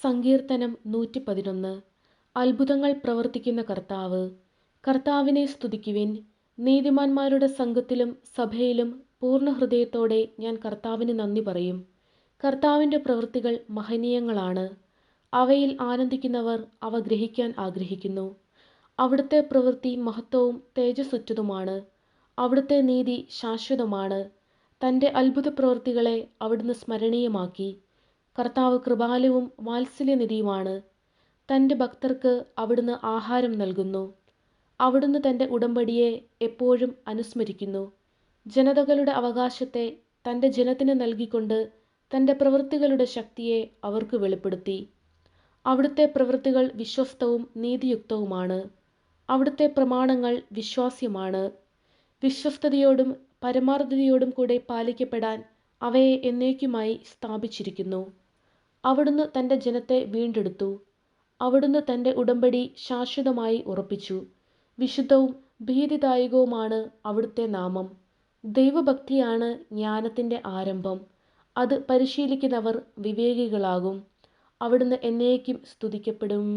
സങ്കീർത്തനം 111. അത്ഭുതങ്ങൾ പ്രവർത്തിക്കുന്ന കർത്താവ്. കർത്താവിനെ സ്തുതിക്കുവിൻ. നീതിമാന്മാരുടെ സംഘത്തിലും സഭയിലും പൂർണ്ണഹൃദയത്തോടെ ഞാൻ കർത്താവിന് നന്ദി പറയും. കർത്താവിൻ്റെ പ്രവൃത്തികൾ മഹനീയങ്ങളാണ്. അവയിൽ ആനന്ദിക്കുന്നവർ അവ ഗ്രഹിക്കാൻ ആഗ്രഹിക്കുന്നു. അവിടുത്തെ പ്രവൃത്തി മഹത്വവും തേജസ്സുറ്റതുമാണ്. അവിടുത്തെ നീതി ശാശ്വതമാണ്. തൻ്റെ അത്ഭുത പ്രവൃത്തികളെ അവിടുന്ന് സ്മരണീയമാക്കി. കർത്താവ് കൃപാലുവും വാത്സല്യനിധിയുമാണ്. തൻ്റെ ഭക്തർക്ക് അവിടുന്ന് ആഹാരം നൽകുന്നു. അവിടുന്ന് തൻ്റെ ഉടമ്പടിയെ എപ്പോഴും അനുസ്മരിക്കുന്നു. ജനതകളുടെ അവകാശത്തെ തൻ്റെ ജനത്തിന് നൽകിക്കൊണ്ട് തൻ്റെ പ്രവൃത്തികളുടെ ശക്തിയെ അവർക്ക് വെളിപ്പെടുത്തി. അവിടുത്തെ പ്രവൃത്തികൾ വിശ്വസ്തവും നീതിയുക്തവുമാണ്. അവിടുത്തെ പ്രമാണങ്ങൾ വിശ്വാസ്യമാണ്. വിശ്വസ്തയോടും പരമാർത്ഥതയോടും കൂടെ പാലിക്കപ്പെടാൻ അവയെ എന്നേക്കുമായി സ്ഥാപിച്ചിരിക്കുന്നു. അവിടുന്ന് തൻ്റെ ജനത്തെ വീണ്ടെടുത്തു. അവിടുന്ന് തൻ്റെ ഉടമ്പടി ശാശ്വതമായി ഉറപ്പിച്ചു. വിശുദ്ധവും ഭീതിദായകവുമാണ് അവിടുത്തെ നാമം. ദൈവഭക്തിയാണ് ജ്ഞാനത്തിൻ്റെ ആരംഭം. അത് പരിശീലിക്കുന്നവർ വിവേകികളാകും. അവിടുന്ന് എന്നേക്കും സ്തുതിക്കപ്പെടും.